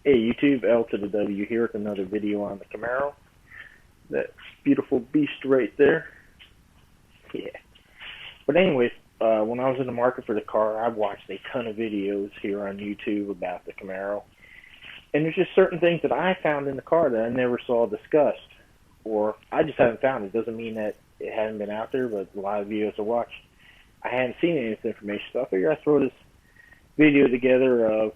Hey YouTube, L to the W here with another video on the Camaro. That beautiful beast right there. Yeah. But anyways, when I was in the market for the car, I watched a ton of videos here on YouTube about the Camaro. And there's just certain things that I found in the car that I never saw discussed. Or I just haven't found it. Doesn't mean that it hasn't been out there, but a lot of videos I watched, I hadn't seen any of this information. So I figured I'd throw this video together of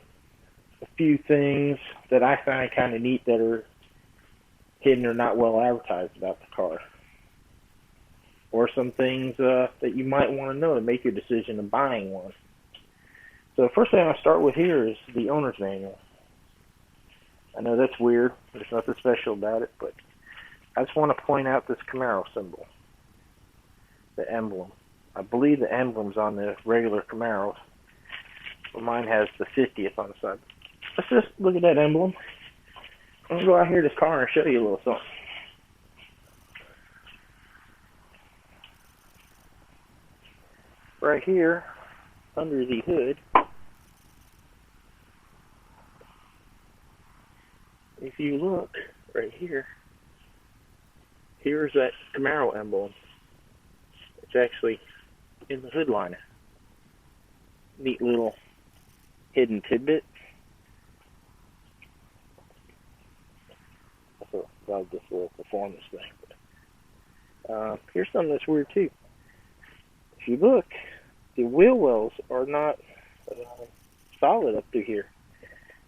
a few things that I find kind of neat that are hidden or not well advertised about the car, or some things that you might want to know to make your decision of buying one. So the first thing I'll start with here is the owner's manual. I know that's weird, there's nothing special about it, but I just want to point out this Camaro symbol, the emblem. I believe the emblem's on the regular Camaros, but mine has the 50th on the side. Let's just look at that emblem. I'm going to go out here to this car and show you a little something. Right here, under the hood, if you look right here, here's that Camaro emblem. It's actually in the hood liner. Neat little hidden tidbit. Love this little performance thing. But, here's something that's weird too. If you look, the wheel wells are not solid up through here.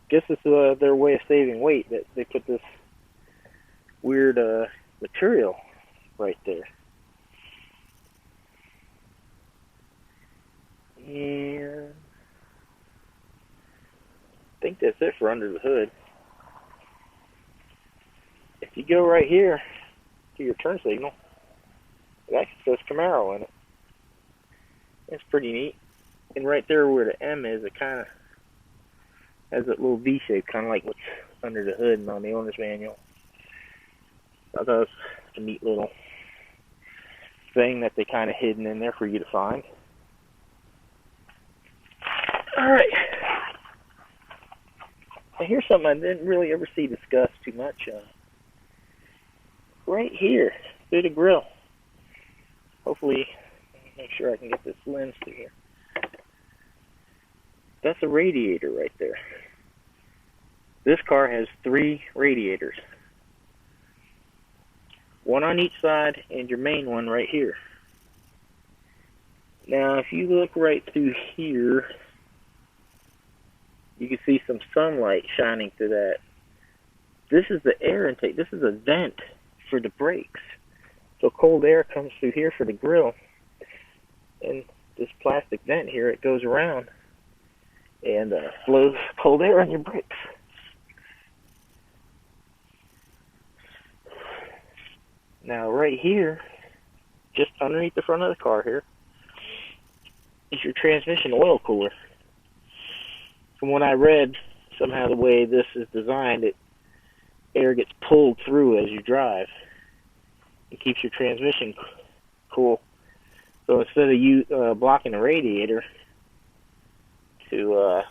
Guess it's their way of saving weight that they put this weird material right there. And I think that's it for under the hood. If you go right here to your turn signal, it actually says Camaro in it. It's pretty neat. And right there where the M is, it kind of has that little V shape, kind of like what's under the hood and on the owner's manual. I thought it was a neat little thing that they kind of hidden in there for you to find. Alright. Now here's something I didn't really ever see discussed too much. Right here, through the grill. Hopefully, make sure I can get this lens through here. That's a radiator right there. This car has 3 radiators. One on each side and your main one right here. Now, if you look right through here, you can see some sunlight shining through that. This is the air intake. This is a vent for the brakes. So cold air comes through here for the grill. And this plastic vent here, it goes around and blows cold air on your brakes. Now right here, just underneath the front of the car here, is your transmission oil cooler. From what I read, somehow the way this is designed, air gets pulled through as you drive. It keeps your transmission cool. So instead of you blocking the radiator to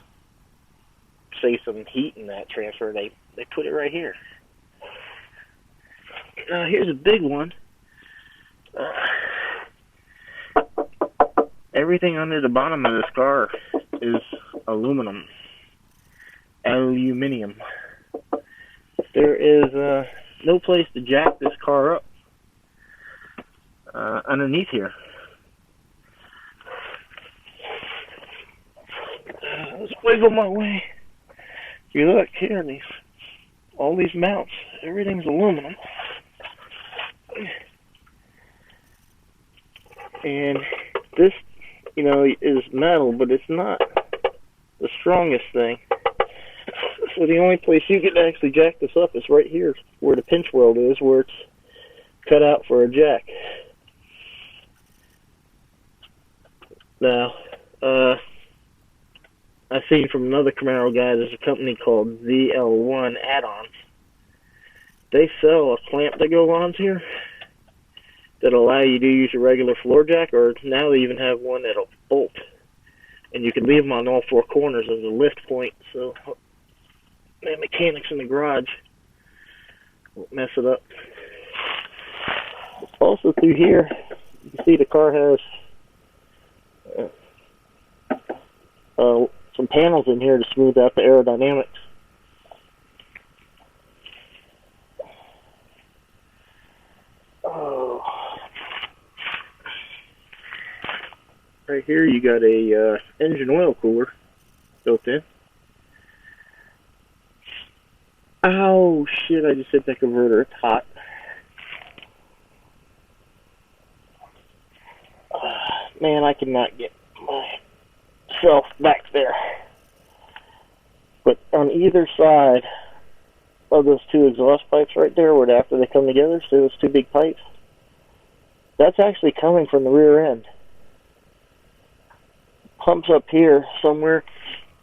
save some heat in that transfer, they put it right here. Here's a big one. Everything under the bottom of this car is aluminum. There is no place to jack this car up underneath here. Let's wiggle my way. If you look here, all these mounts, everything's aluminum. And this, is metal, but it's not the strongest thing. So the only place you can actually jack this up is right here where the pinch weld is, where it's cut out for a jack. Now, I've seen from another Camaro guy, there's a company called ZL1 Add-ons. They sell a clamp that goes on here that'll allow you to use your regular floor jack, or now they even have one that'll bolt. And you can leave them on all 4 corners as a lift point, so the mechanics in the garage won't mess it up. Also through here, you can see the car has some panels in here to smooth out the aerodynamics. Oh. Right here you got a engine oil cooler built in. Oh shit, I just hit that converter, it's hot. Man, I cannot get myself back there. But on either side of those two exhaust pipes right there, where after they come together, so those two big pipes, that's actually coming from the rear end. Pumps up here somewhere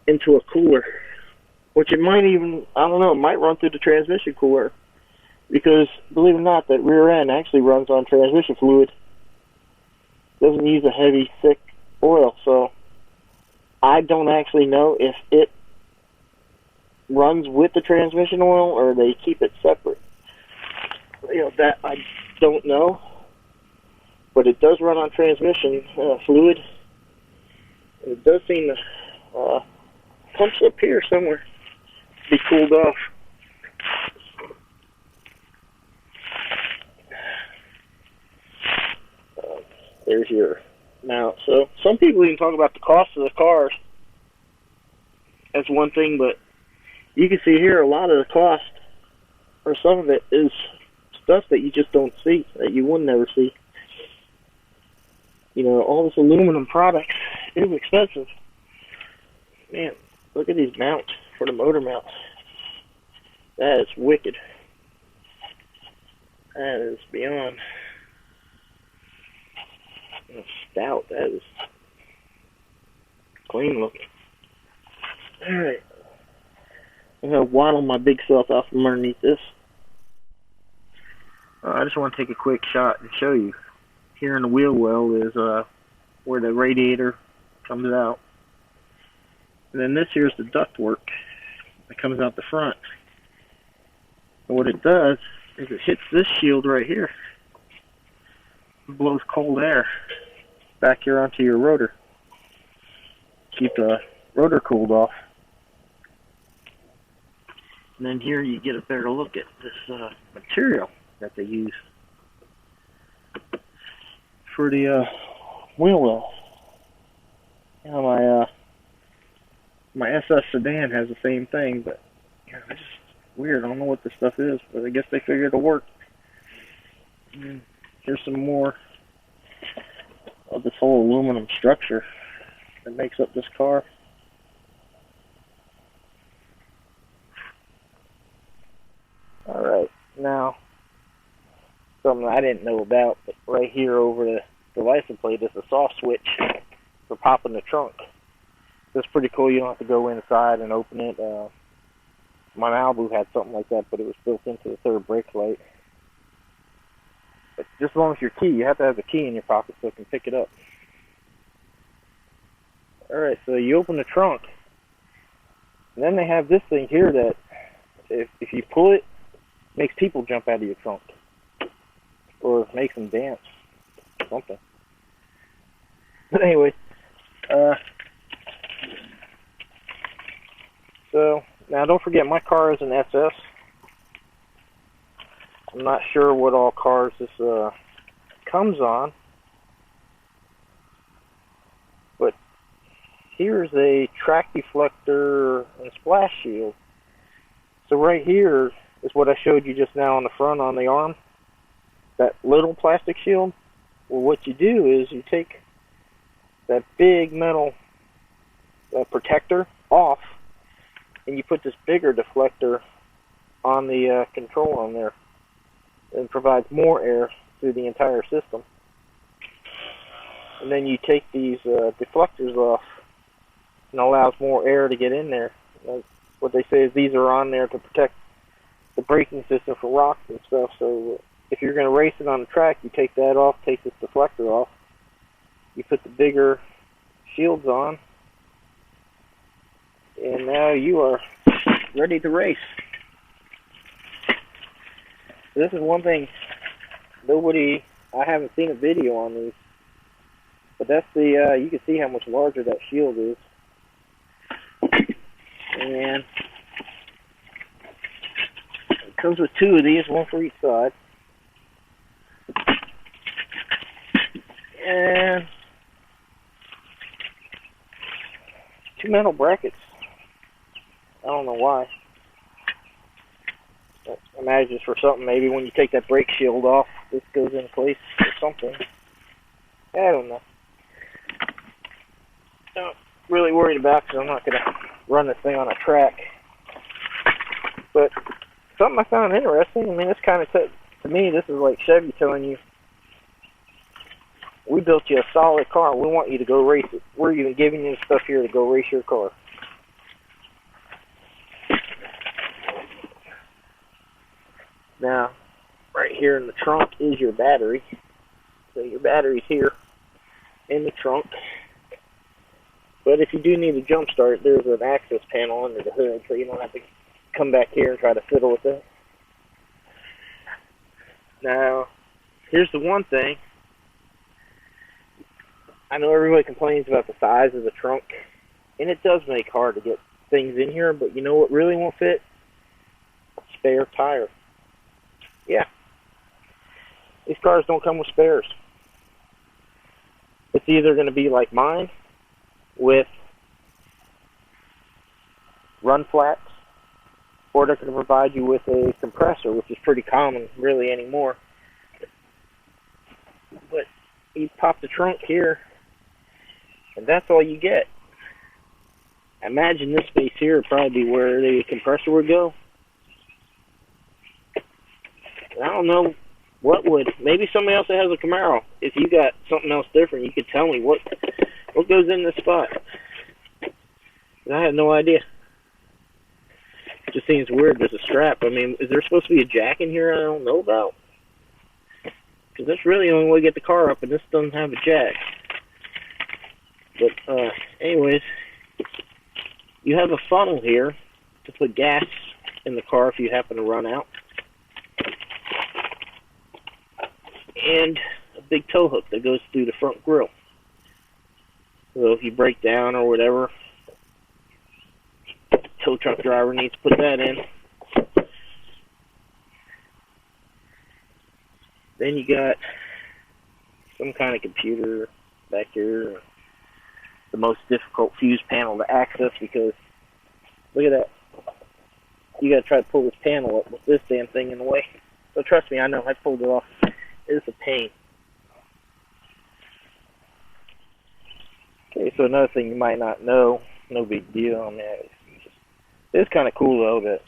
into a cooler, which it might even, I don't know, it might run through the transmission cooler, because believe it or not, that rear end actually runs on transmission fluid. Doesn't use a heavy, thick oil, so I don't actually know if it runs with the transmission oil or they keep it separate. You know, that I don't know, but it does run on transmission fluid. It does seem to pumps up here somewhere be cooled off. There's your mount. So some people even talk about the cost of the cars as one thing, but you can see here a lot of the cost, or some of it, is stuff that you just don't see, that you would never see. You know, all this aluminum product is expensive. Man, look at these mounts for the motor mounts. That is wicked. That is beyond stout. That is clean looking. Alright. I'm going to waddle my big self out from underneath this. I just want to take a quick shot and show you. Here in the wheel well is where the radiator comes out. And then this here's the ductwork that comes out the front. And what it does is it hits this shield right here. It blows cold air back here onto your rotor. Keep the rotor cooled off. And then here you get a better look at this material that they use for the wheel well. You know, my SS sedan has the same thing, but you know, it's just weird. I don't know what this stuff is, but I guess they figured it'll work. And here's some more of this whole aluminum structure that makes up this car. Alright, now something I didn't know about, but right here over the license plate is a soft switch for popping the trunk. It's pretty cool. You don't have to go inside and open it. My Malibu had something like that, but it was built into the third brake light. But just as long as your key, you have to have the key in your pocket so it can pick it up. Alright, so you open the trunk, and then they have this thing here that if you pull it, makes people jump out of your trunk. Or makes them dance. Something. But anyway, so now don't forget, my car is an SS. I'm not sure what all cars this comes on, but here's a track deflector and splash shield. So right here is what I showed you just now on the front on the arm, that little plastic shield. Well, what you do is you take that big metal protector off, and you put this bigger deflector on the control on there, and provides more air through the entire system. And then you take these deflectors off, and allows more air to get in there. What they say is these are on there to protect the braking system for rocks and stuff. So if you're going to race it on the track, you take that off, take this deflector off, you put the bigger shields on, and now you are ready to race. This is one thing, I haven't seen a video on these, but that's the, you can see how much larger that shield is. And it comes with two of these, one for each side. And two metal brackets. I don't know why. I imagine it's for something. Maybe when you take that brake shield off, this goes in place or something. I don't know. Not really worried about because I'm not going to run this thing on a track. But something I found interesting. I mean, it's kind of, to me, this is like Chevy telling you, we built you a solid car. We want you to go race it. We're even giving you the stuff here to go race your car. Now, right here in the trunk is your battery. So your battery's here in the trunk. But if you do need a jump start, there's an access panel under the hood, so you don't have to come back here and try to fiddle with it. Now, here's the one thing. I know everybody complains about the size of the trunk, and it does make it hard to get things in here, but you know what really won't fit? Spare tire. Yeah. These cars don't come with spares. It's either going to be like mine, with run flats, or they're going to provide you with a compressor, which is pretty common really anymore. But you pop the trunk here, and that's all you get. Imagine this space here would probably be where the compressor would go. I don't know what would. Maybe somebody else that has a Camaro. If you got something else different, you could tell me what goes in this spot. I have no idea. It just seems weird. There's a strap. I mean, is there supposed to be a jack in here I don't know about? Because that's really the only way to get the car up, and this doesn't have a jack. But anyways, you have a funnel here to put gas in the car if you happen to run out. And a big tow hook that goes through the front grille. So if you break down or whatever, tow truck driver needs to put that in. Then you got some kind of computer back here. The most difficult fuse panel to access because, look at that. You gotta try to pull this panel up with this damn thing in the way. So trust me, I know, I pulled it off. It's a pain. Okay, so another thing you might not know, no big deal. I mean, it's kind of cool though that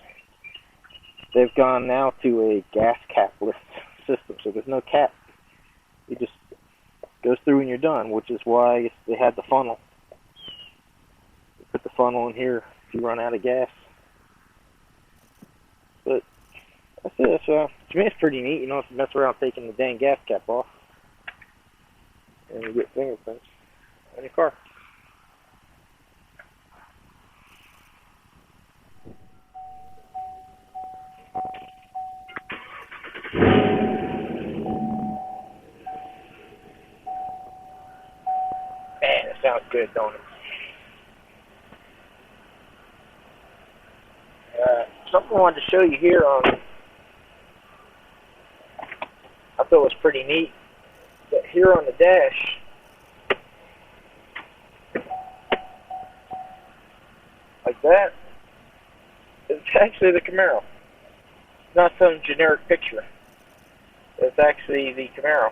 they've gone now to a gas capless system, so there's no cap. It just goes through and you're done, which is why they had the funnel. You put the funnel in here if you run out of gas. But that's it. So to me, it's pretty neat. You don't have to mess around taking the dang gas cap off, and you get fingerprints on your car. Man, it sounds good, don't it? Something I wanted to show you here on, I thought was pretty neat, but here on the dash, like that, it's actually the Camaro. It's not some generic picture. It's actually the Camaro.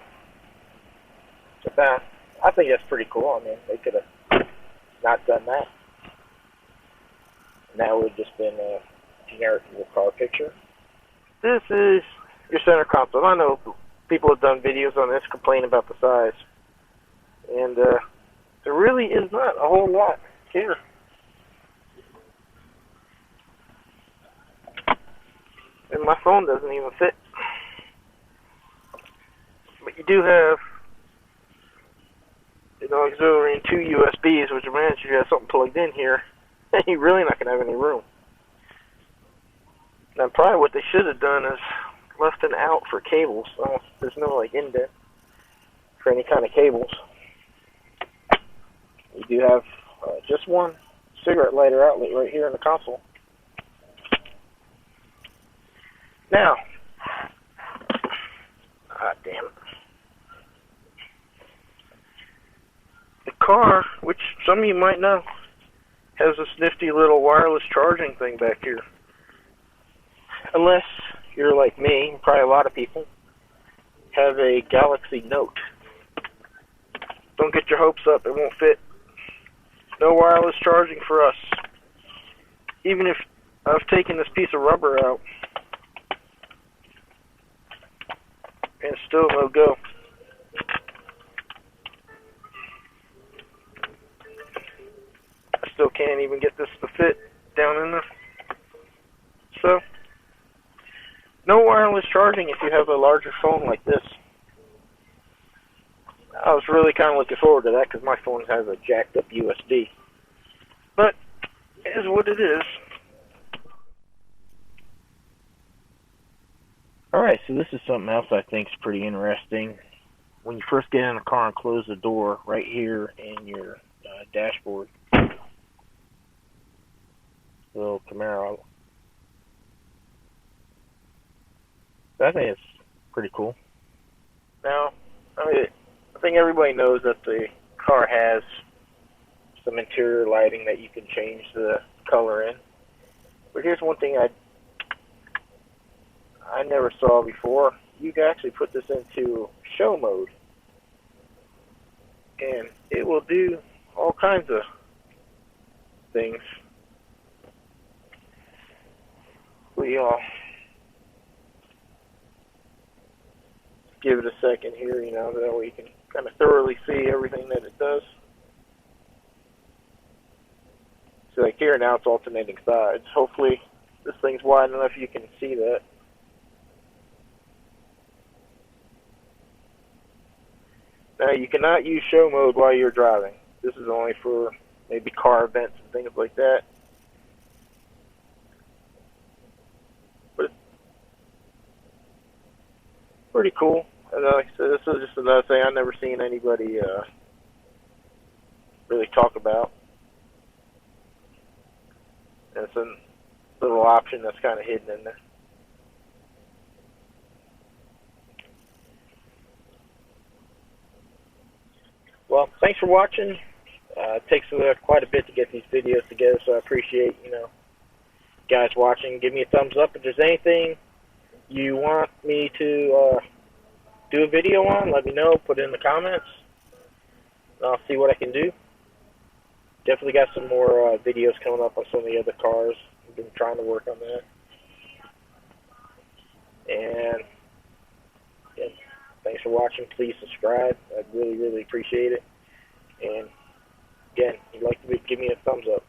So I think that's pretty cool. I mean, they could have not done that. And that would have just been a generic little car picture. This is your center console. I know people have done videos on this complaining about the size. And there really is not a whole lot here. And my phone doesn't even fit. But you do have, auxiliary and 2 USBs, which means you have something plugged in here. You're really not going to have any room. Now, probably what they should have done is left an out for cables. Well, there's no like indent for any kind of cables. You do have just one cigarette lighter outlet right here in the console. Now, damn it. The car, which some of you might know, has this nifty little wireless charging thing back here. Unless you're like me, and probably a lot of people, have a Galaxy Note. Don't get your hopes up, it won't fit. No wireless charging for us. Even if I've taken this piece of rubber out, and it's still no go. I still can't even get this to fit down in there. So, no wireless charging if you have a larger phone like this. I was really kind of looking forward to that because my phone has a jacked up USB. But, it is what it is. Alright, so this is something else I think is pretty interesting. When you first get in the car and close the door, right here in your dashboard, little Camaro. I think it's pretty cool. Now, I think everybody knows that the car has some interior lighting that you can change the color in. But here's one thing I never saw before. You can actually put this into show mode, and it will do all kinds of things. We'll give it a second here, that way you can kind of thoroughly see everything that it does. So like here now it's alternating sides. Hopefully this thing's wide enough you can see that. Now you cannot use show mode while you're driving. This is only for maybe car events and things like that. But it's pretty cool. And like I said, this is just another thing I've never seen anybody really talk about. And it's a little option that's kind of hidden in there. Well, thanks for watching. It takes quite a bit to get these videos together, so I appreciate, guys watching. Give me a thumbs up if there's anything you want me to do a video on. Let me know. Put it in the comments. I'll see what I can do. Definitely got some more videos coming up on some of the other cars. I've been trying to work on that. And yeah, thanks for watching. Please subscribe. I'd really, really appreciate it. And again, if you'd like to give me a thumbs up.